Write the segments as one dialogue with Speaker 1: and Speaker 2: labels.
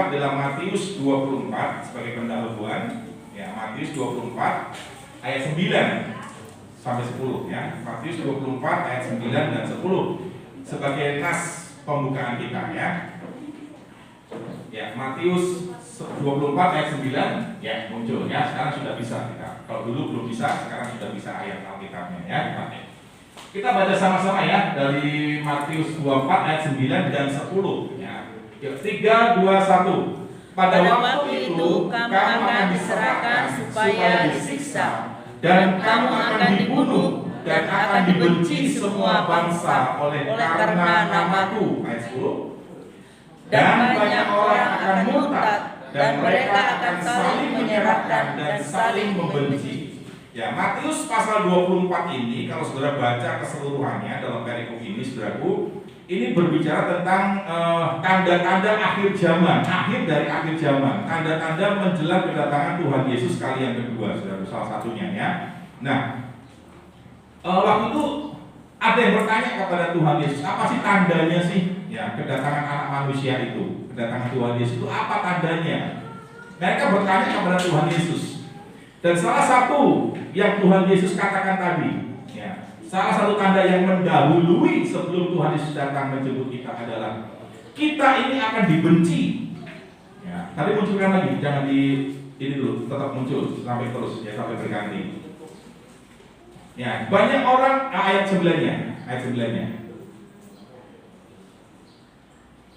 Speaker 1: lengkap dalam Matius 24 sebagai pendahuluan. Ya, Matius 24 ayat 9 sampai 10 ya. Matius 24 ayat 9 dan 10 sebagai nas pembukaan kita ya. Ya, Matius 24 ayat 9 ya muncul ya. Sekarang sudah bisa kita. Kalau dulu belum bisa, sekarang sudah bisa ayat Alkitabnya ya. Kita baca sama-sama ya dari Matius 24 ayat 9 dan 10 ya. 3 2 1. Pada waktu itu kamu akan diserahkan supaya disiksa, dan kamu akan dibunuh dan akan dibenci semua bangsa oleh karena namaku. Ayat 10. Dan banyak orang akan murtad, dan mereka akan saling menyerahkan dan saling membenci. Ya, Matius pasal 24 ini kalau saudara baca keseluruhannya dalam perikop ini, saudaraku, ini berbicara tentang tanda-tanda akhir zaman, akhir dari akhir zaman, tanda-tanda menjelang kedatangan Tuhan Yesus kali yang kedua, saudara, salah satunya ya. Nah, waktu itu ada yang bertanya kepada Tuhan Yesus, apa sih tandanya sih? Ya, kedatangan anak manusia itu, kedatangan Tuhan Yesus itu apa tandanya? Mereka bertanya kepada Tuhan Yesus. Dan salah satu yang Tuhan Yesus katakan tadi, ya, salah satu tanda yang mendahului sebelum Tuhan Yesus datang menjemput kita adalah kita ini akan dibenci. Ya, tadi munculkan lagi, jangan di ini dulu, tetap muncul sampai terus ya, sampai berganti. Ya, banyak orang ayat 9-nya.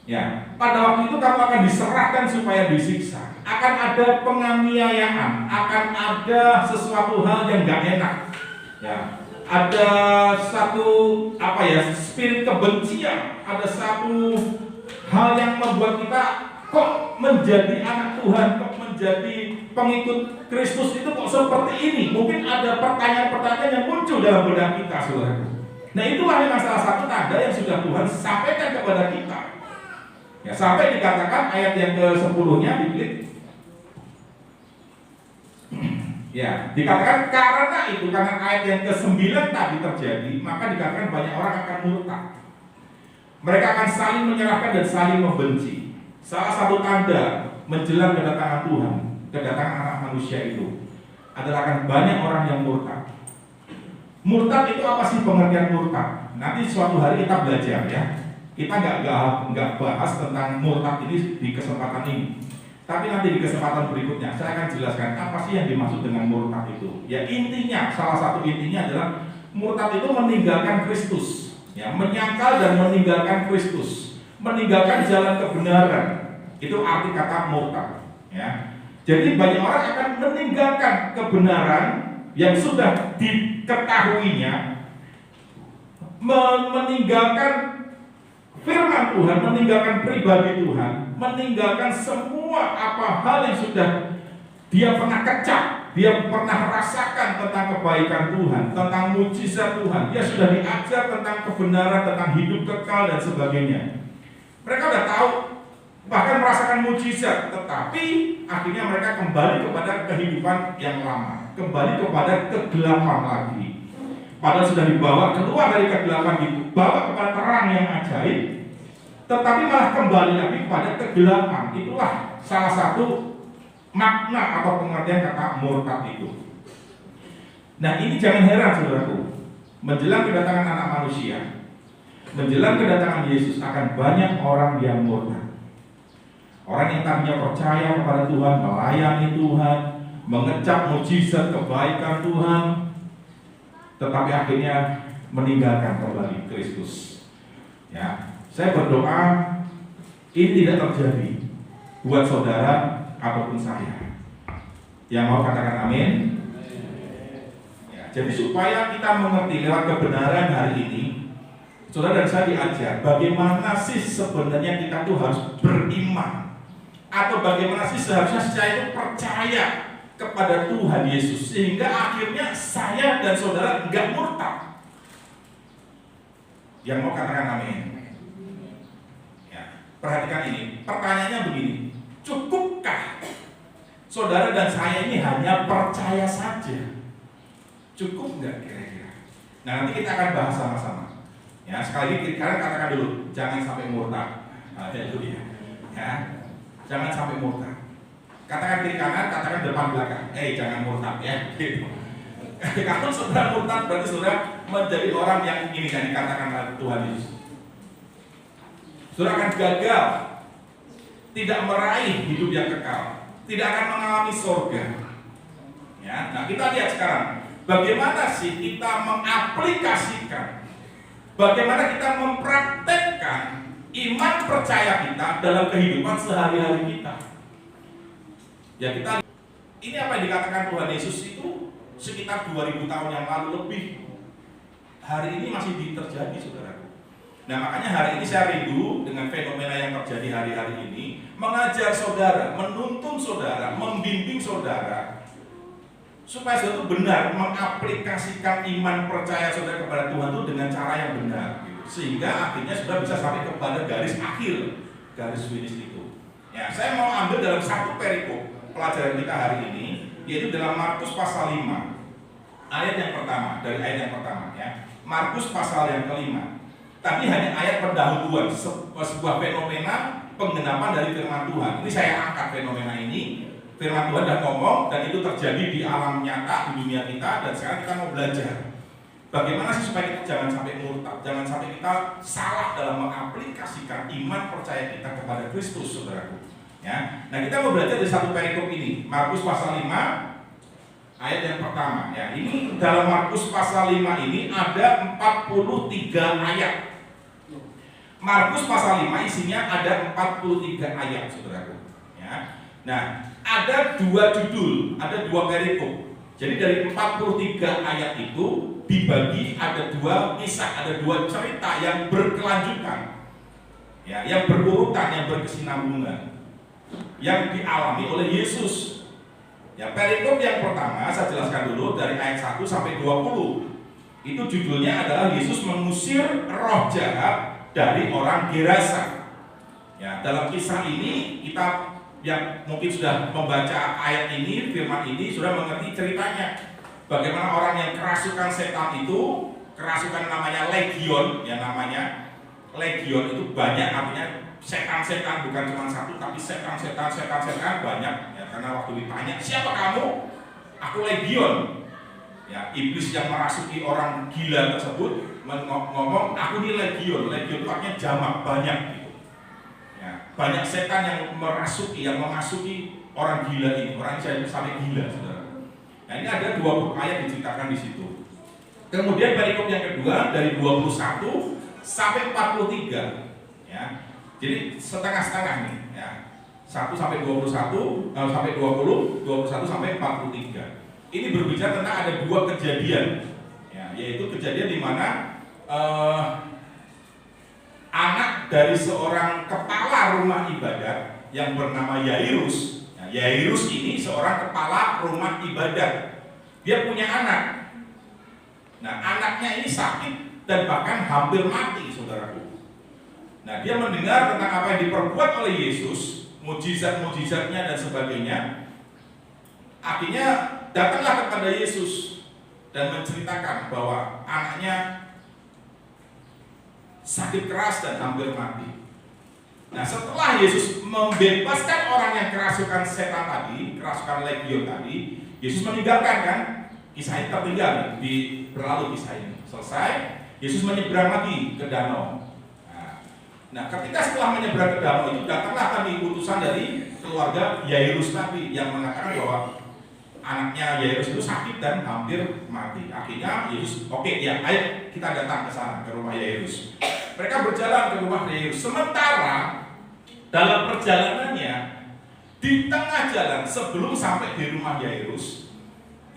Speaker 1: Ya, pada waktu itu kamu akan diserahkan supaya disiksa. Akan ada penganiayaan, akan ada sesuatu hal yang gak enak. Ya, ada satu spirit kebencian, ada satu hal yang membuat kita kok menjadi anak Tuhan, kok menjadi pengikut Kristus itu kok seperti ini. Mungkin ada pertanyaan-pertanyaan yang muncul dalam benak kita, saudara. Nah, itulah yang salah satu tanda yang sudah Tuhan sampaikan kepada kita. Ya, sampai dikatakan ayat yang ke-10-nya diklik. Ya, dikatakan karena ayat yang ke-9 tadi terjadi, maka dikatakan banyak orang akan murtad. Mereka akan saling menyerahkan dan saling membenci. Salah satu tanda menjelang kedatangan Tuhan, kedatangan anak manusia itu adalah akan banyak orang yang murtad. Murtad itu apa sih pengertian murtad? Nanti suatu hari kita belajar ya. Kita nggak bahas tentang murtad ini di kesempatan ini. Tapi nanti di kesempatan berikutnya saya akan jelaskan apa sih yang dimaksud dengan murtad itu. Ya, intinya, salah satu intinya adalah murtad itu meninggalkan Kristus. Ya, menyangkal dan meninggalkan Kristus, meninggalkan jalan kebenaran. Itu arti kata murtad. Ya. Jadi banyak orang akan meninggalkan kebenaran yang sudah diketahuinya, meninggalkan firman Tuhan, meninggalkan pribadi Tuhan, meninggalkan semua apa hal yang sudah dia pernah kecap, dia pernah rasakan tentang kebaikan Tuhan, tentang mujizat Tuhan. Dia sudah diajar tentang kebenaran, tentang hidup kekal dan sebagainya. Mereka sudah tahu, bahkan merasakan mujizat, tetapi akhirnya mereka kembali kepada kehidupan yang lama, kembali kepada kegelapan lagi. Padahal sudah dibawa keluar dari kegelapan, dibawa kepada terang yang ajaib, tetapi malah kembali lagi kepada kegelapan. Itulah salah satu makna atau pengertian kata murtad itu. Nah, ini jangan heran, saudaraku. Menjelang kedatangan anak manusia, menjelang kedatangan Yesus, akan banyak orang yang murtad. Orang yang tadinya percaya kepada Tuhan, melayani Tuhan, mengecap mujizat kebaikan Tuhan, tetapi akhirnya meninggalkan kembali Kristus. Ya, saya berdoa ini tidak terjadi buat saudara ataupun saya. Yang mau katakan amin? Ya, jadi supaya kita mengerti lewat kebenaran hari ini, saudara dan saya diajar bagaimana sih sebenarnya kita tuh harus beriman, atau bagaimana sih seharusnya saya itu percaya kepada Tuhan Yesus sehingga akhirnya saya dan saudara enggak murtad. Yang mau katakan amin? Ya, perhatikan ini. Pertanyaannya begini, cukupkah saudara dan saya ini hanya percaya saja? Cukup enggak kira-kira? Nah, nanti kita akan bahas sama-sama. Ya, sekali lagi kalian katakan dulu, jangan sampai murtad. Haleluya. Ya. Jangan sampai murtad. Katakan kiri kanan, katakan depan belakang. Jangan murtad ya. Gitu. Kalau saudara murtad berarti saudara menjadi orang yang ini kan dikatakan Tuhan Yesus. Saudara akan gagal, tidak meraih hidup yang kekal, tidak akan mengalami surga. Ya, nah kita lihat sekarang bagaimana sih kita mengaplikasikan, bagaimana kita mempraktekkan iman percaya kita dalam kehidupan sehari-hari kita. Ya kita, ini apa yang dikatakan Tuhan Yesus itu sekitar 2000 tahun yang lalu lebih. Hari ini masih terjadi, saudaraku. Nah makanya hari ini saya rindu dengan fenomena yang terjadi hari-hari ini, mengajar saudara, menuntun saudara, membimbing saudara, supaya saudara itu benar mengaplikasikan iman percaya saudara kepada Tuhan itu dengan cara yang benar, gitu. Sehingga akhirnya saudara bisa sampai kepada garis akhir, garis finish itu. Ya, saya mau ambil dalam satu perikop pelajaran kita hari ini, yaitu dalam Markus pasal 5 ayat yang pertama, dari ayat yang pertama ya. Markus pasal yang kelima. Tadi hanya ayat pendahuluan, sebuah fenomena penggenapan dari firman Tuhan. Ini saya angkat fenomena ini. Firman Tuhan sudah ngomong dan itu terjadi di alam nyata, di dunia kita, dan sekarang kita mau belajar bagaimana sih supaya kita jangan sampai murtad, jangan sampai kita salah dalam mengaplikasikan iman percaya kita kepada Kristus, saudaraku. Ya. Nah kita mau belajar dari satu perikop ini, Markus pasal 5 ayat yang pertama. Ya, ini dalam Markus pasal 5 ini ada 43 ayat. Markus pasal 5 isinya ada 43 ayat, saudaraku. Ya. Nah, ada dua judul, ada dua perikop. Jadi dari 43 ayat itu dibagi ada dua kisah, ada dua cerita yang berkelanjutan, ya, yang berurutan, yang berkesinambungan, yang dialami oleh Yesus. Ya, perikop yang pertama saya jelaskan dulu dari ayat 1 sampai 20. Itu judulnya adalah Yesus mengusir roh jahat dari orang Gerasa. Ya, dalam kisah ini kita yang mungkin sudah membaca ayat ini, firman ini, sudah mengerti ceritanya. Bagaimana orang yang kerasukan setan itu, kerasukan namanya legion, ya namanya legion itu banyak, artinya setan-setan, bukan cuma satu, tapi setan banyak. Ya, karena waktu ditanya, siapa kamu? Aku legion. Ya, iblis yang merasuki orang gila tersebut ngomong, aku ini legion. Legion itu artinya jamak, banyak. Banyak setan yang memasuki orang gila ini, orang yang sampai gila, saudara. Nah ini ada 20 ayat diceritakan di situ. Kemudian perikop yang kedua dari 21 sampai 43, ya. Jadi setengah-setengah nih, ya. 1 sampai 21, sampai 20, 21 sampai 43. Ini berbicara tentang ada dua kejadian, ya, yaitu kejadian di mana anak dari seorang kepala rumah ibadat yang bernama Yairus. Nah, Yairus ini seorang kepala rumah ibadat. Dia punya anak. Nah, anaknya ini sakit dan bahkan hampir mati, saudaraku. Nah, dia mendengar tentang apa yang diperbuat oleh Yesus, mujizat-mujizatnya dan sebagainya. Akhirnya datanglah kepada Yesus dan menceritakan bahwa anaknya sakit keras dan hampir mati. Nah, setelah Yesus membebaskan orang yang kerasukan setan tadi, kerasukan legion tadi, Yesus meninggalkan kan? Kisah ini tertinggal di berlalu kisah ini. Selesai, Yesus menyeberang lagi ke danau. Nah, ketika setelah menyeberang ke danau itu datanglah tadi utusan dari keluarga Yairus tadi yang mengatakan bahwa anaknya Yairus itu sakit dan hampir mati. Akhirnya Yesus, oke, ya, ayo kita datang ke sana, ke rumah Yairus. Mereka berjalan ke rumah Yairus. Sementara dalam perjalanannya di tengah jalan sebelum sampai di rumah Yairus,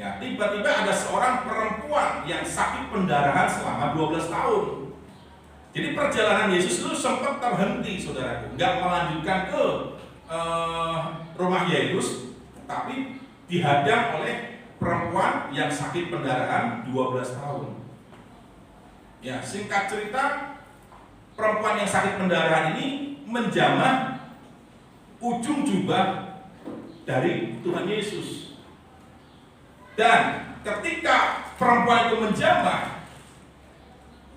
Speaker 1: ya, tiba-tiba ada seorang perempuan yang sakit pendarahan selama 12 tahun. Jadi perjalanan Yesus itu sempat terhenti, saudaraku, nggak melanjutkan ke rumah Yairus, tapi dihadang oleh perempuan yang sakit pendarahan 12 tahun. Ya, singkat cerita, perempuan yang sakit pendarahan ini menjamah ujung jubah dari Tuhan Yesus. Dan ketika perempuan itu menjamah,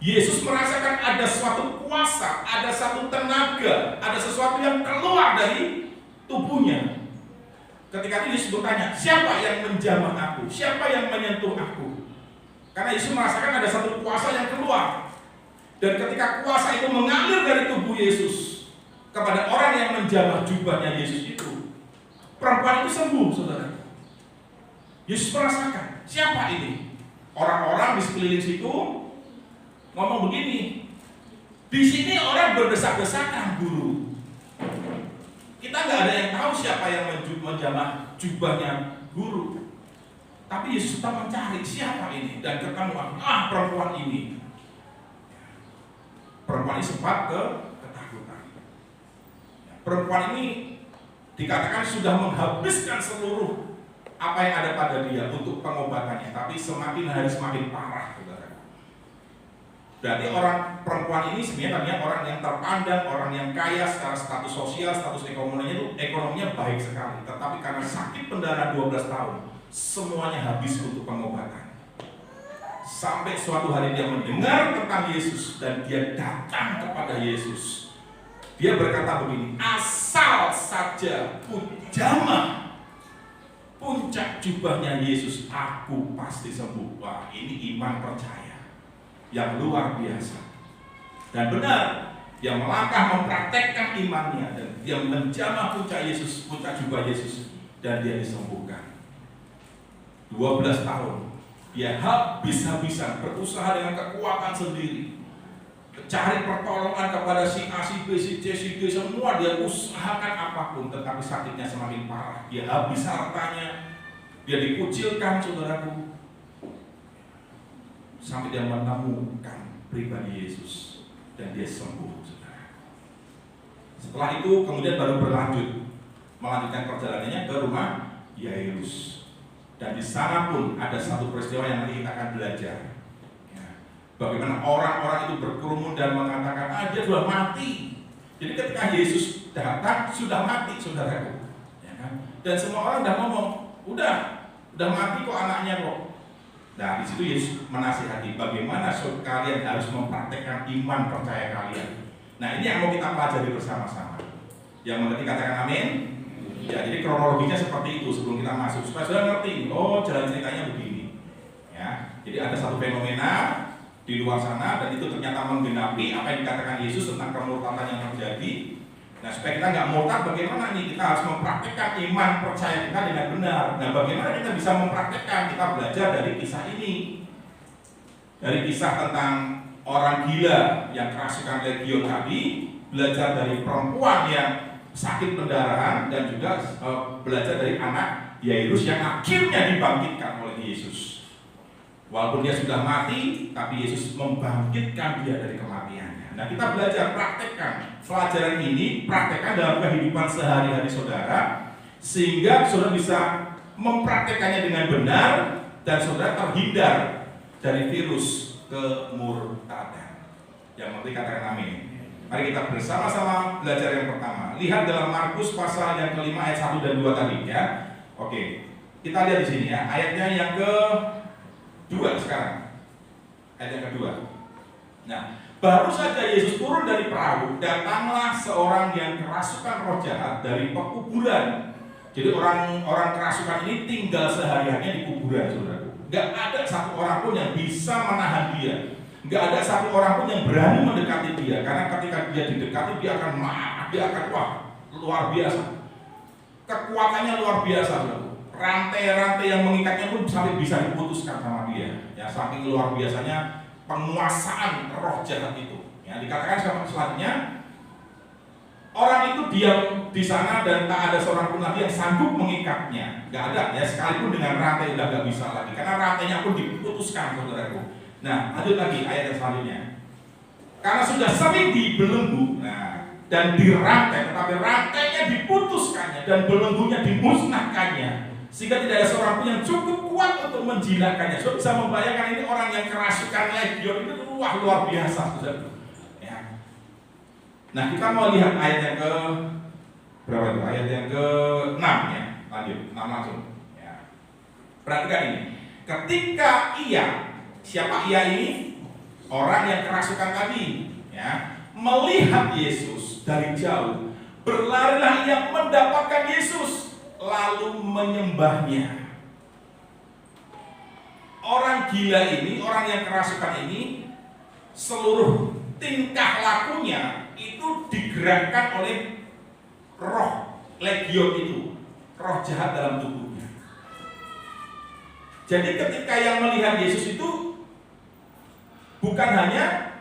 Speaker 1: Yesus merasakan ada suatu kuasa, ada satu tenaga, ada sesuatu yang keluar dari tubuhnya. Ketika itu Yesus bertanya, siapa yang menjamah aku? Siapa yang menyentuh aku? Karena Yesus merasakan ada satu kuasa yang keluar. Dan ketika kuasa itu mengalir dari tubuh Yesus kepada orang yang menjamah jubahnya Yesus itu, perempuan itu sembuh, saudara. Yesus merasakan, siapa ini? Orang-orang di sekeliling situ ngomong begini, di sini orang berdesak-desakan, guru. Kita nggak ada yang tahu siapa yang menjamah jubahnya guru. Tapi Yesus tetap mencari siapa ini dan ketemu, perempuan ini. Perempuan ini sempat ketakutan. Perempuan ini dikatakan sudah menghabiskan seluruh apa yang ada pada dia untuk pengobatannya, tapi semakin hari semakin parah, saudara. Berarti orang perempuan ini sebenarnya tadinya orang yang terpandang, orang yang kaya secara status sosial, status ekonominya baik sekali. Tetapi karena sakit pendarahan 12 tahun, semuanya habis untuk pengobatan. Sampai suatu hari dia mendengar tentang Yesus dan dia datang kepada Yesus. Dia berkata begini, asal saja ku jamah puncak jubahnya Yesus, aku pasti sembuh. Wah, ini iman percaya yang luar biasa. Dan benar, dia melangkah mempraktekkan imannya dan dia menjamah puncak Yesus, puncak jubah Yesus, dan dia disembuhkan. 12 tahun dia habis-habisan berusaha dengan kekuatan sendiri, cari pertolongan kepada si A, si B, si C, si D, semua dia usahakan apapun, tetapi sakitnya semakin parah. Dia habis hartanya, dia dikucilkan, saudaraku, sampai dia menemukan pribadi Yesus dan dia sembuh, saudara. Setelah itu kemudian baru melanjutkan perjalanannya ke rumah Yairus. Dan di sana pun ada satu peristiwa yang nanti kita akan belajar. Ya, bagaimana orang-orang itu berkerumun dan mengatakan, dia sudah mati. Jadi ketika Yesus datang sudah mati, saudaraku. Ya kan? Dan semua orang sudah ngomong, udah mati kok anaknya kok. Nah, di situ Yesus menasihati bagaimana kalian harus mempraktekkan iman percaya kalian. Nah, ini yang mau kita pelajari bersama-sama. Yang mengerti katakan amin. Ya, jadi kronologinya seperti itu sebelum kita masuk supaya sudah ngerti. Oh, jalan ceritanya begini. Ya, jadi ada satu fenomena di luar sana dan itu ternyata menggenapi apa yang dikatakan Yesus tentang kemurtadan yang terjadi. Nah, supaya kita nggak murtad, bagaimana nih? Kita harus mempraktekkan iman percaya kita dengan benar. Nah, bagaimana kita bisa mempraktekkan? Kita belajar dari kisah ini, dari kisah tentang orang gila yang kerasukan legion tadi, belajar dari perempuan yang sakit pendarahan, dan juga belajar dari anak Yairus yang akhirnya dibangkitkan oleh Yesus. Walaupun dia sudah mati, tapi Yesus membangkitkan dia dari kematiannya. Nah, kita belajar, praktekkan pelajaran ini, praktekkan dalam kehidupan sehari-hari saudara, sehingga saudara bisa mempraktekannya dengan benar dan saudara terhindar dari virus kemurtadan. Yang penting katakan amin. Mari kita bersama-sama belajar yang pertama. Lihat dalam Markus pasal yang kelima ayat 1 dan 2 tadi ya. Oke, kita lihat di sini ya. Ayatnya yang ke-2 sekarang. Ayat yang kedua. Nah, baru saja Yesus turun dari perahu, datanglah seorang yang kerasukan roh jahat dari pekuburan. Jadi orang kerasukan ini tinggal sehari-harinya di kuburan, saudara. Gak ada satu orang pun yang bisa menahan dia. Gak ada satu orang pun yang berani mendekati dia, karena ketika dia didekati dia akan marah, dia akan luar biasa. Kekuatannya luar biasa, rantai-rantai yang mengikatnya pun sampai bisa diputuskan sama dia. Ya, saking luar biasanya penguasaan roh jahat itu. Ya, dikatakan selanjutnya, orang itu diam di sana dan tak ada seorang pun lagi yang sanggup mengikatnya. Gak ada ya, sekalipun dengan rantai udah gak bisa lagi, karena rantainya pun diputuskan, saudaraku. Nah, lanjut lagi ayat yang selanjutnya. Karena sudah sering dibelenggu, dan dirantai, tetapi rantainya diputuskannya dan belenggunya dimusnahkannya, sehingga tidak ada seorang pun yang cukup kuat untuk menjinakkannya. So, bisa membayangkan ini orang yang kerasukan legion itu luar biasa, saudara. Ya. Nah, kita mau lihat ayat yang ke berapa itu? Ayat yang ke-6 ya. Lanjut, 6 langsung. Ya. Perhatikan ini. Ketika siapa ia ini? Orang yang kerasukan tadi, ya, melihat Yesus dari jauh, Berlarilah ia mendapatkan Yesus, lalu menyembahnya. Orang gila ini, orang yang kerasukan ini, seluruh tingkah lakunya itu digerakkan oleh roh legion itu, roh jahat dalam tubuhnya. Jadi ketika yang melihat Yesus itu bukan hanya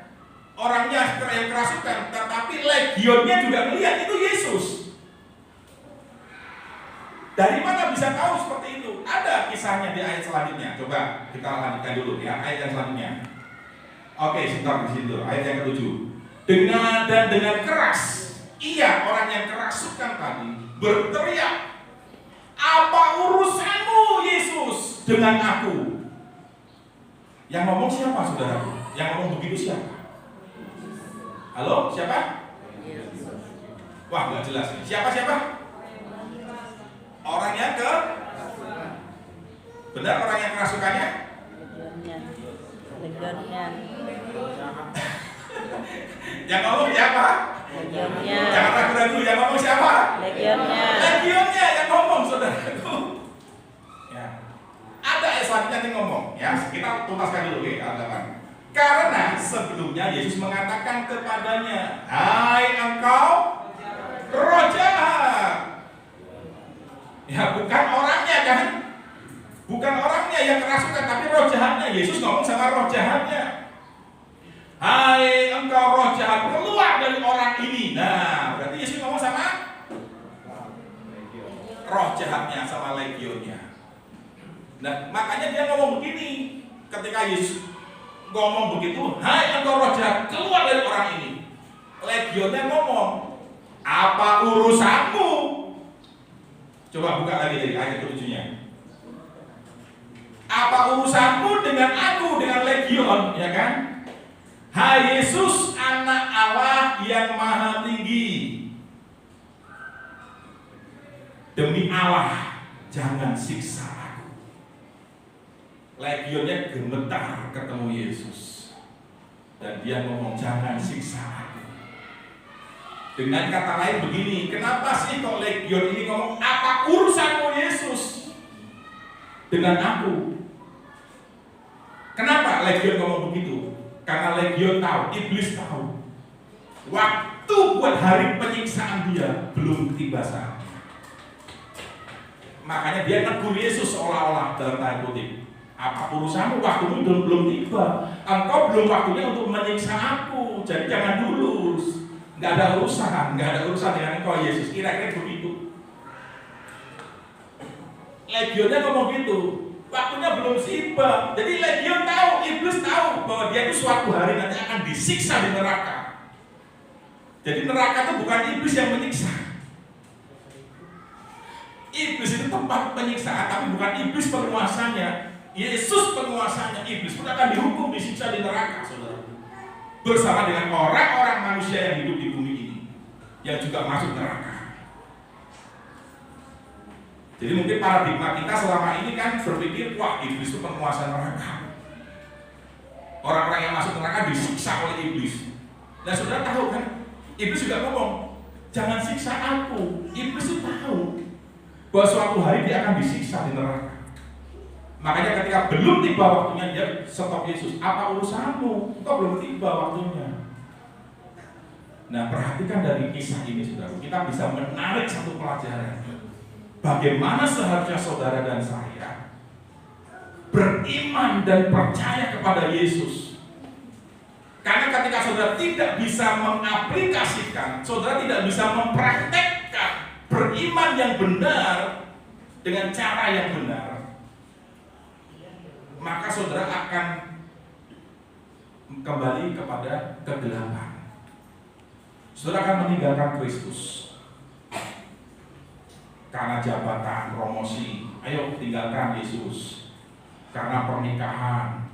Speaker 1: orangnya yang kerasukan, tetapi legionnya juga melihat itu Yesus. Dari mana bisa tahu seperti itu? Ada kisahnya di ayat selanjutnya. Coba kita lanjutkan dulu ya, ayat yang selanjutnya. Oke, sebentar di situ, ayat yang ke-7. Dengan keras, ia orang yang kerasukan tadi berteriak, "Apa urusanmu Yesus dengan aku?" Yang ngomong siapa, saudaraku? Yang ngomong begitu siapa? Halo, siapa? Wah, nggak jelas. Siapa? Orang yang benar, orang yang kerasukannya? Legionnya. Yang ngomong siapa? Legionnya. Jangan ragu-ragu, yang ngomong siapa? Legionnya yang ngomong, saudaraku. Ya. Ada ayat selanjutnya yang ngomong, ya. Kita tuntaskan dulu, teman-teman. Karena sebelumnya Yesus mengatakan kepadanya, "Hai engkau roh jahat." Ya, bukan orangnya kan? Bukan orangnya yang kerasukan, tapi roh jahatnya. Yesus ngomong sama roh jahatnya, "Hai engkau roh jahat, keluar dari orang ini." Nah, berarti Yesus ngomong sama roh jahatnya, sama legionnya. Nah, makanya dia ngomong begini. Ketika Yesus ngomong begitu, "Hai engkau roh jahat, keluar dari orang ini." Legionnya ngomong, "Apa urusanmu?" Coba buka lagi dari ayat ke-7-nya. "Apa urusanmu dengan aku, dengan legion?" Ya kan? "Hai Yesus, anak Allah yang maha tinggi, demi Allah, jangan siksa aku." Legionnya gemetar ketemu Yesus, dan dia ngomong, "Jangan siksa aku." Dengan kata lain begini, kenapa sih kok legion ini ngomong, "Apa urusanmu Yesus dengan aku?" Kenapa legion ngomong begitu? Karena legion tahu, iblis tahu, waktu buat hari penyiksaan dia belum tiba saatnya. Makanya dia negur Yesus seolah-olah dalam tanda kutip, "Apa urusanmu, waktumu belum tiba. Engkau belum waktunya untuk menyiksa aku. Jadi jangan dulu. Nggak ada urusan dengan engkau Yesus." Kira-kira begitu. Legionnya ngomong gitu, waktunya belum tiba. Jadi legion tahu, iblis tahu bahwa dia itu suatu hari nanti akan disiksa di neraka. Jadi neraka itu bukan iblis yang menyiksa. Iblis itu tempat penyiksaan, tapi bukan iblis penguasanya. Yesus penguasanya. Iblis pun akan dihukum, disiksa di neraka, saudara. Bersama dengan orang-orang manusia yang hidup di bumi ini, yang juga masuk neraka. Jadi mungkin paradigma kita selama ini kan berpikir, wah, iblis itu penguasa neraka. Orang-orang yang masuk neraka disiksa oleh iblis. Nah, saudara tahu kan, iblis juga ngomong, "Jangan siksa aku." Iblis itu tahu bahwa suatu hari dia akan disiksa di neraka. Makanya ketika belum tiba waktunya, dia stop Yesus. "Apa urusanmu? Kok belum tiba waktunya?" Nah, perhatikan dari kisah ini, saudara, kita bisa menarik satu pelajaran. Bagaimana seharusnya saudara dan saya beriman dan percaya kepada Yesus. Karena ketika saudara tidak bisa mengaplikasikan, saudara tidak bisa mempraktekkan beriman yang benar dengan cara yang benar, maka saudara akan kembali kepada kegelapan. Saudara akan meninggalkan Kristus karena jabatan, promosi. Ayo tinggalkan Yesus. Karena pernikahan,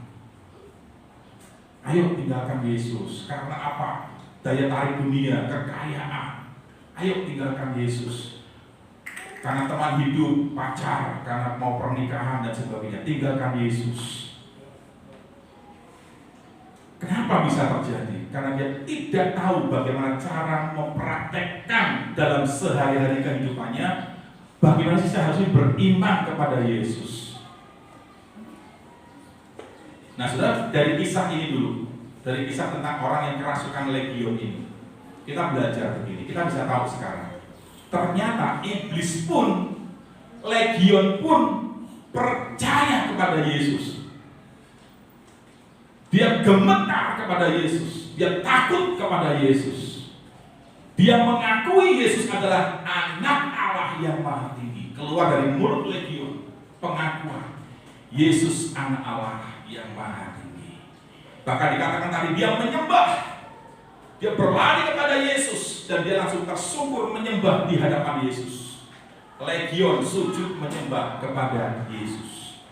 Speaker 1: ayo tinggalkan Yesus. Karena apa? Daya tarik dunia, kekayaan, ayo tinggalkan Yesus. Karena teman hidup, pacar, karena mau pernikahan dan sebagainya, tinggalkan Yesus. Kenapa bisa terjadi? karena dia tidak tahu bagaimana cara mempraktekkan dalam sehari-hari kehidupannya, bagaimana sih seharusnya beriman kepada Yesus. Nah, saudara, dari kisah ini dulu, dari kisah tentang orang yang kerasukan legion ini, kita belajar begini, kita bisa tahu sekarang, ternyata iblis pun, legion pun percaya kepada Yesus. Dia gemetar kepada Yesus, dia takut kepada Yesus. Dia mengakui Yesus adalah anak Allah yang maha tinggi. Keluar dari mulut legion pengakuan Yesus anak Allah yang maha tinggi. Bahkan dikatakan tadi dia menyembah, dia berlari kepada Yesus, dan dia langsung tersungkur menyembah di hadapan Yesus. Legion sujud menyembah kepada Yesus.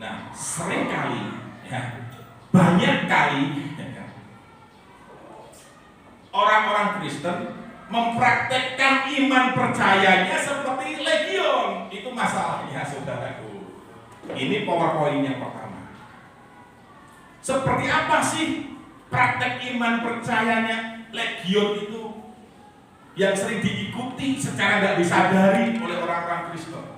Speaker 1: Nah, seringkali, ya, banyak kali, ya, orang-orang Kristen mempraktekkan iman percayanya seperti legion. Itu masalahnya, saudaraku. Ini PowerPoint yang pertama. Seperti apa sih praktek iman percayanya legion itu yang sering diikuti secara nggak disadari oleh orang-orang Kristen?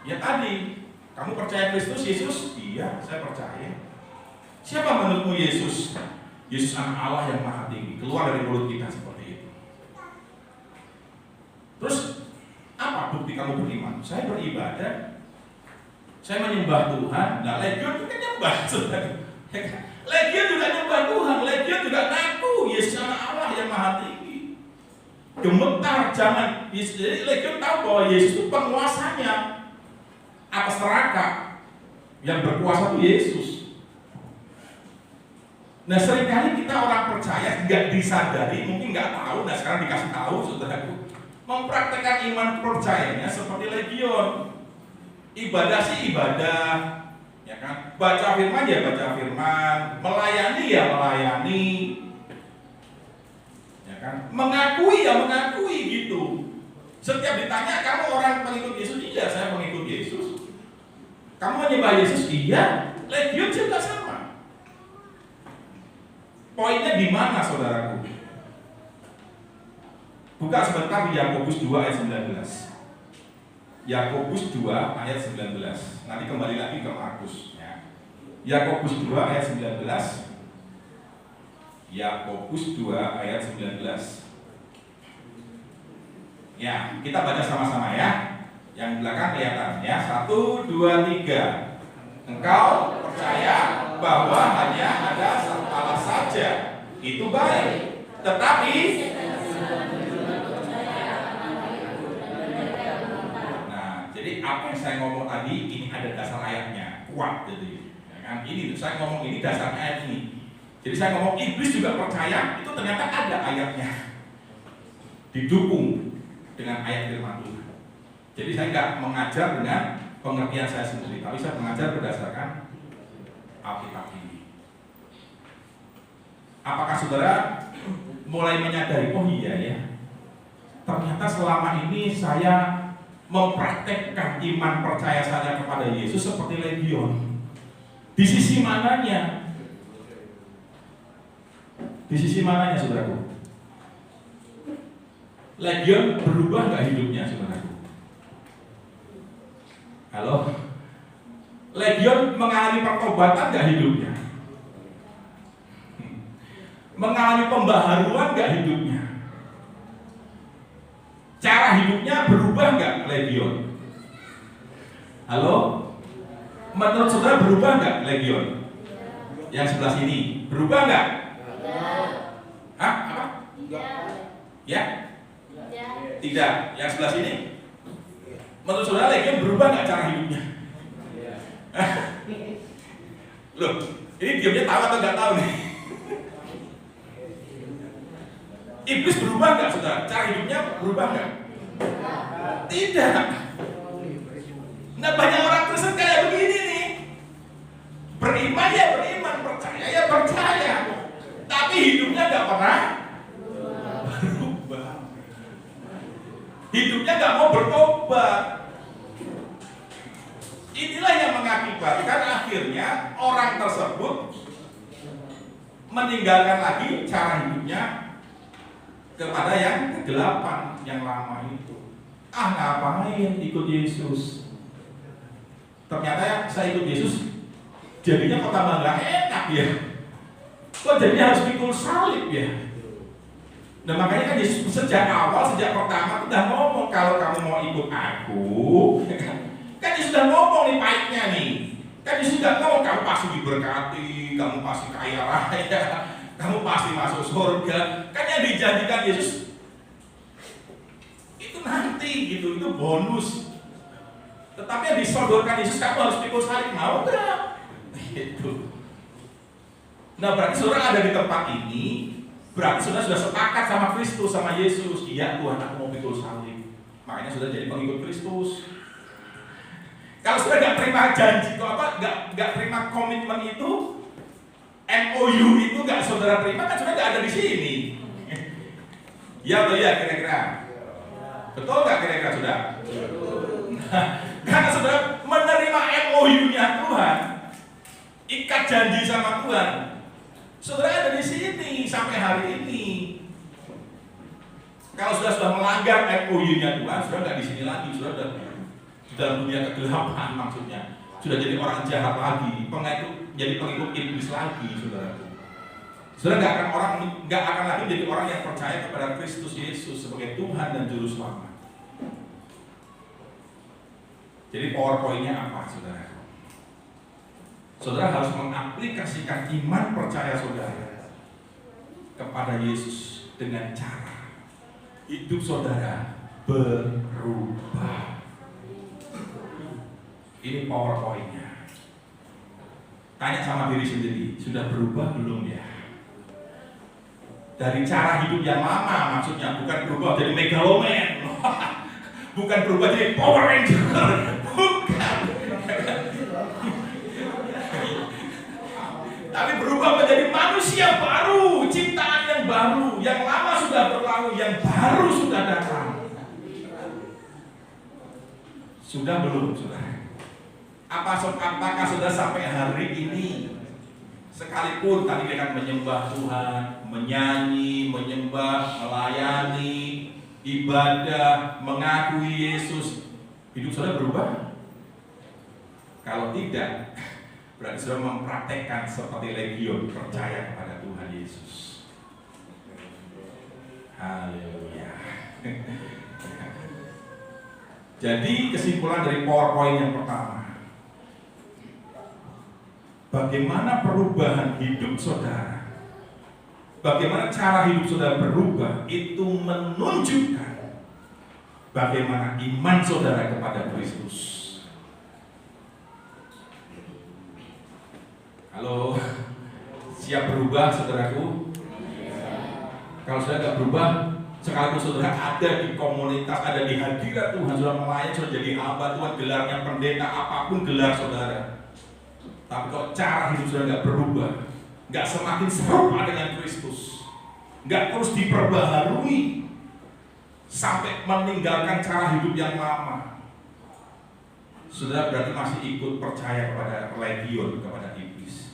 Speaker 1: Ya tadi, kamu percaya Kristus Yesus? Iya, saya percaya. Siapa menurutmu Yesus? Yesus anak Allah yang maha tinggi. Keluar dari mulut kita seperti itu. Terus apa bukti kamu beriman? Saya beribadah, saya menyembah Tuhan. Nah, legion juga nyembah, saudara. Legion juga nyembah Tuhan. Legion juga ngaku Yesus anak Allah yang maha tinggi. Gemetar, jangan. Jadi legion tahu bahwa Yesus itu penguasanya atas neraka, yang berkuasa itu Yesus. Nah, seringkali kita orang percaya nggak disadari, mungkin nggak tahu. Nah, sekarang dikasih tahu, saudaraku, mempraktekkan iman percayanya seperti legion. Ibadah sih ibadah, ya kan? Baca firman ya baca firman, melayani ya melayani, ya kan? Mengakui ya mengakui gitu. Setiap ditanya, kamu orang pengikut Yesus? Iya, saya pengikut Yesus. Kamu menyembah Yesus? Iya. Legion juga sama. Poinnya di mana, saudaraku? Buka sebentar di Yakobus 2 ayat 19. Yakobus 2 ayat 19. Nanti kembali lagi ke Markus, ya. Yakobus 2 ayat 19. Yakobus 2 ayat 19. Ya, kita baca sama-sama ya. Yang belakang kelihatan ya. 1, 2, 3. Engkau percaya bahwa hanya ada satu Allah saja, itu baik. Tetapi nah, jadi apa yang saya ngomong tadi ini ada dasar ayatnya, kuat jadi. Ya kan? Ini saya ngomong ini dasar ayat ini. Jadi saya ngomong iblis juga percaya, itu ternyata ada ayatnya. Didukung dengan ayat firman Tuhan. Jadi saya nggak mengajar dengan pengertian saya sendiri, tapi saya mengajar berdasarkan Alkitab ini. Apakah saudara mulai menyadari, oh iya ya, ternyata selama ini saya mempraktekkan iman percaya saya kepada Yesus seperti legion. Di sisi mananya? Di sisi mananya, saudaraku? Legion berubah nggak hidupnya, saudaraku? Halo? Legion mengalami pertobatan nggak hidupnya? Mengalami pembaharuan nggak hidupnya? Cara hidupnya berubah nggak legion? Halo? Menurut saudara berubah nggak legion? Yang sebelah sini berubah nggak? Hah? Apa? Ya? Tidak. Yang sebelah sini? Menurut saudara legion berubah nggak cara hidupnya? Loh, ini diamnya tahu atau nggak tahu nih? Iblis berubah nggak, saudara? Cara hidupnya berubah nggak? Tidak. Nah, banyak orang Kristen kayak begini nih. Beriman ya beriman, percaya ya percaya, tapi hidupnya nggak pernah berubah. Hidupnya nggak mau bertobat. Inilah yang mengakibatkan akhirnya orang tersebut meninggalkan lagi cara hidupnya kepada yang kegelapan, yang lama itu. Ngapain ikut Yesus? Ternyata saya ikut Yesus jadinya kok tambah gak enak ya. Kok jadinya harus pikul salib ya. Nah makanya kan Yesus sejak awal, sejak pertama udah ngomong, kalau kamu mau ikut aku, kan Yesus sudah ngomong nih pahitnya nih. Kan Yesus sudah ngomong, kamu pasti diberkati, kamu pasti kaya raya, kamu pasti masuk surga. Kan yang dijanjikan Yesus itu nanti gitu, itu bonus. Tetapi yang disodorkan Yesus, kamu harus pikul salib, mau gak? Gitu. Nah berarti saudara ada di tempat ini, berarti saudara sudah sepakat sama Kristus, sama Yesus. Iya Tuhan, aku mau pikul salib. Makanya saudara jadi pengikut Kristus. Kalau saudara nggak terima janji, nggak terima komitmen itu, MOU itu nggak saudara terima, kan saudara nggak ada di sini. Ya atau ya kira-kira? Betul nggak kira-kira saudara? Karena saudara menerima MOU-nya Tuhan, ikat janji sama Tuhan, saudara ada di sini sampai hari ini. Kalau sudah melanggar MOU-nya Tuhan, saudara nggak di sini lagi, saudara sudah di dalam dunia kegelapan, maksudnya sudah jadi orang jahat lagi, jadi pengikut iblis lagi, saudara. Saudara nggak akan lagi jadi orang yang percaya kepada Kristus Yesus sebagai Tuhan dan Juru Selamat. Jadi PowerPoint-nya apa, saudara? Saudara harus mengaplikasikan iman percaya saudara kepada Yesus dengan cara hidup saudara berubah. Ini PowerPoint-nya. Tanya sama diri sendiri, sudah berubah belum ya? Dari cara hidup yang lama, maksudnya bukan berubah jadi megaloman, bukan berubah jadi Power Ranger, bukan. Tapi berubah menjadi manusia baru, ciptaan yang baru, yang lama sudah berlalu, yang baru sudah datang. Sudah belum, saudara? Apakah sudah sampai hari ini, sekalipun tadi kita menyembah Tuhan, menyanyi, menyembah, melayani, ibadah, mengakui Yesus, hidup saudara berubah? Kalau tidak, berarti saudara mempraktekkan seperti legion, percaya kepada Tuhan Yesus. Haleluya. Jadi kesimpulan dari PowerPoint yang pertama, bagaimana perubahan hidup saudara, bagaimana cara hidup saudara berubah, itu menunjukkan bagaimana iman saudara kepada Kristus. Halo, siap berubah saudaraku? Kalau saudara tidak berubah, sekalipun saudara ada di komunitas, ada di hadirat Tuhan, saudara melayani, saudara jadi hamba Tuhan, gelarnya pendeta, apapun gelar saudara, tapi kalau cara hidup saudara nggak berubah, nggak semakin serupa dengan Kristus, nggak terus diperbaharui sampai meninggalkan cara hidup yang lama, saudara berarti masih ikut percaya kepada legion, kepada iblis.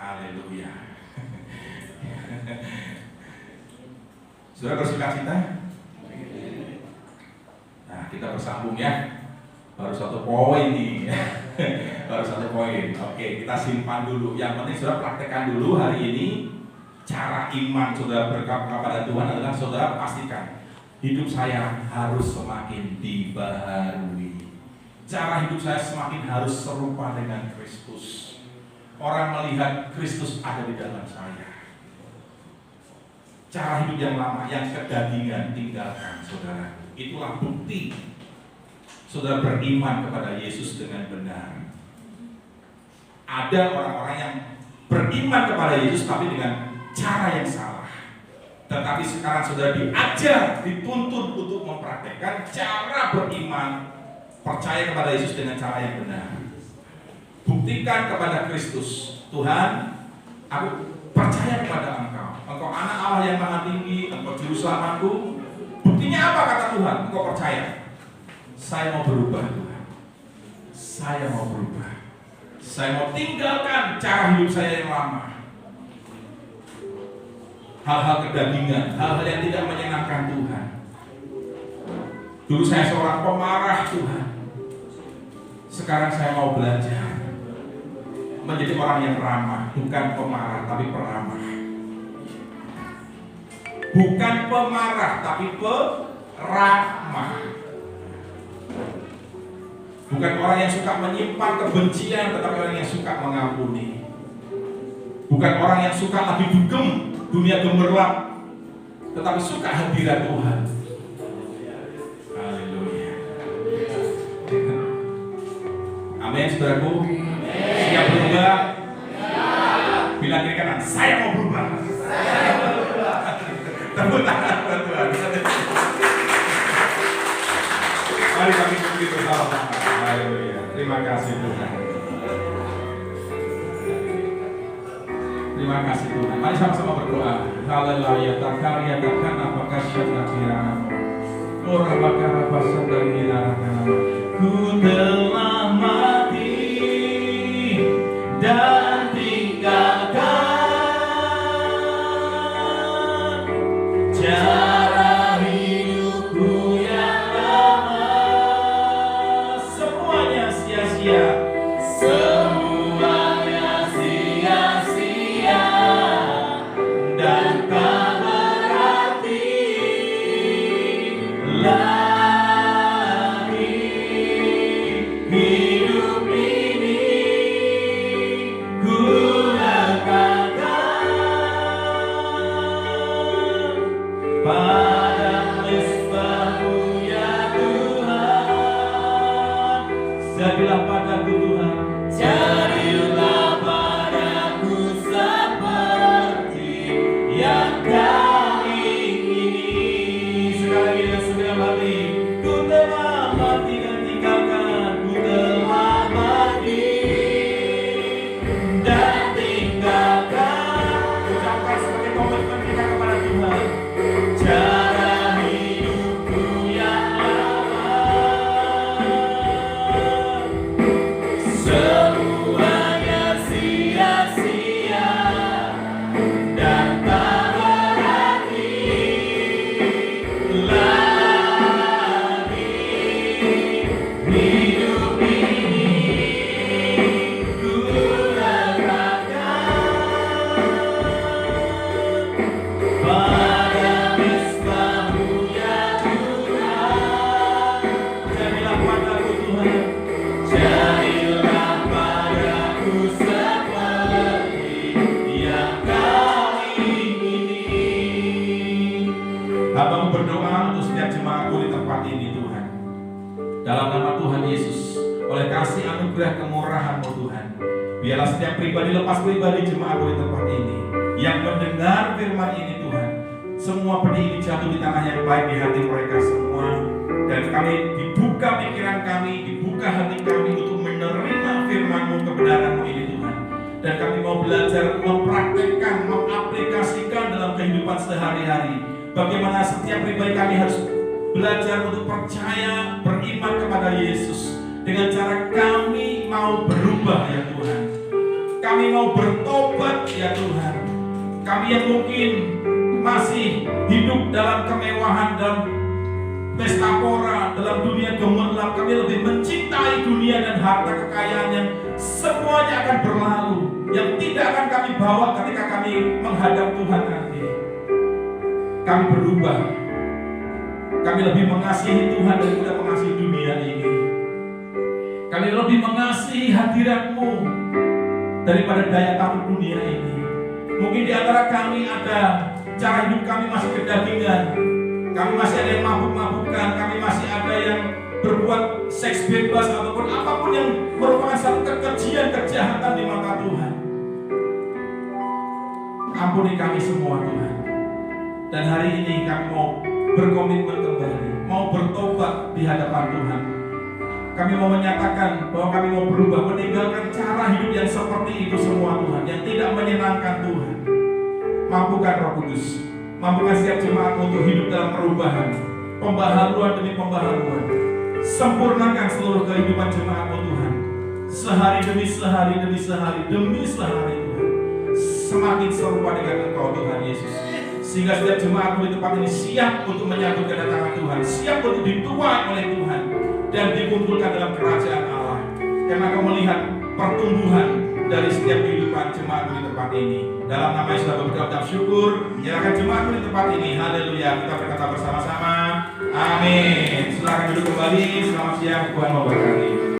Speaker 1: Haleluya. Saudara bersukacita? Nah, kita bersambung ya. Baru satu poin nih. Baru satu poin. Oke, kita simpan dulu. Yang penting saudara praktekkan dulu hari ini. Cara iman saudara kepada Tuhan adalah saudara pastikan hidup saya harus semakin dibaharui. Cara hidup saya semakin harus serupa dengan Kristus. Orang melihat Kristus ada di dalam saya. Cara hidup yang lama, yang kedagingan tinggalkan, saudara. Itulah bukti saudara beriman kepada Yesus dengan benar. Ada orang-orang yang beriman kepada Yesus tapi dengan cara yang salah. Tetapi sekarang saudara diajar, dituntut untuk mempraktekkan cara beriman, percaya kepada Yesus dengan cara yang benar. Buktikan kepada Kristus, Tuhan, aku percaya kepada Engkau. Engkau anak Allah yang maha tinggi, Engkau juru selamatku. Buktinya apa kata Tuhan? Engkau percaya. Saya mau berubah Tuhan. saya mau berubah. Saya mau tinggalkan cara hidup saya yang lama. Hal-hal kedagingan, hal-hal yang tidak menyenangkan Tuhan. Dulu saya seorang pemarah Tuhan. Sekarang saya mau belajar menjadi orang yang ramah, bukan pemarah tapi peramah. Bukan pemarah tapi peramah. Bukan orang yang suka menyimpan kebencian, tetapi orang yang suka mengampuni. Bukan orang yang suka lagi dugem, dunia gemerlap, tetapi suka hadirat Tuhan. Haleluya. Amin, saudaraku. Siap berubah? Bilang kiri kanan, saya mau berubah. Tepuk tangan buat Tuhan. Mari kami puji bersama. Haleluya. Terima kasih Tuhan. Terima kasih Tuhan. Mari sama-sama berdoa. Haleluya. Takarya takkan apakah syadna kirana. Ora bakara pasan dari kirana. Ku telah mati dan tinggalkan cara hidupku yang lama. Semuanya sia-sia. Semuanya sia-sia dan tak berarti lagi hidup ini. Ku lekatkan pada mesbah-Mu ya Tuhan. Jadilah padaku Tuhan, jadilah padaku seperti yang Kau ingini. Sekali lagi dan segera mati. Ku telah mati dan tinggalkan. Ku telah mati dan tinggalkan. Ucapkan sebagai komitmen kita kepada Tuhan. Cara hidupku yang lama. Semuanya sia-sia dan tak berarti lagi hidup ini. Ku lekatkan pada mesbah-Mu ya Tuhan. Jadilah padaku Tuhan, jadilah padaku seperti yang Kau ingini. Hamba-Mu berdoa untuk setiap jemaat-Mu di tempat ini Tuhan. Dalam nama Tuhan Yesus, oleh kasih anugerah kemurahan-Mu Tuhan, biarlah setiap pribadi lepas pribadi jemaat-Mu di tempat ini yang mendengar firman ini Tuhan, semua benih ini jatuh di tanah yang baik di hati mereka semua. Dan kami dibuka pikiran kami, dibuka hati kami untuk menerima firman-Mu, kebenaran-Mu ini Tuhan. Dan kami mau belajar mempraktekkan, mengaplikasikan dalam kehidupan sehari-hari. Bagaimana setiap pribadi kami harus belajar untuk percaya, beriman kepada Yesus. Dengan cara kami mau berubah ya Tuhan. Kami mau bertobat ya Tuhan. Kami yang mungkin masih hidup dalam kemewahan, dalam pesta pora, dalam dunia gemerlap, kami lebih mencintai dunia dan harta kekayaan yang semuanya akan berlalu, yang tidak akan kami bawa ketika kami menghadap Tuhan nanti. Kami berubah. Kami lebih mengasihi Tuhan daripada mengasihi dunia ini. Kami lebih mengasihi hadirat-Mu daripada daya tarik dunia ini. Mungkin di antara kami ada cara hidup kami masih kedagingan. Kami masih ada yang mabuk-mabukan. Kami masih ada yang berbuat seks bebas ataupun apapun yang merupakan satu kekejian, kejahatan di mata Tuhan. Ampuni kami semua Tuhan. Dan hari ini kami mau berkomitmen kembali, mau bertobat di hadapan Tuhan. Kami mau menyatakan bahwa kami mau berubah, meninggalkan cara hidup yang seperti itu semua Tuhan, yang tidak menyenangkan Tuhan. Mampukan Roh Kudus, mampukan setiap jemaat untuk hidup dalam perubahan, pembaharuan demi pembaharuan. Sempurnakan seluruh kehidupan jemaat-Mu Tuhan. sehari demi sehari demi sehari demi sehari Tuhan, semakin serupa dengan Engkau Tuhan Yesus, sehingga setiap jemaat di tempat ini siap untuk menyambut kedatangan Tuhan, siap untuk dituai oleh Tuhan dan dikumpulkan dalam kerajaan Allah. Karena Kau melihat pertumbuhan dari setiap kehidupan jemaat di tempat ini. Dalam nama Yesus Bapa berdoa syukur, menyerahkan jemaat di tempat ini. Haleluya. Kita berkata bersama-sama, amin. Silakan duduk kembali. Selamat siang, Tuhan memberkati.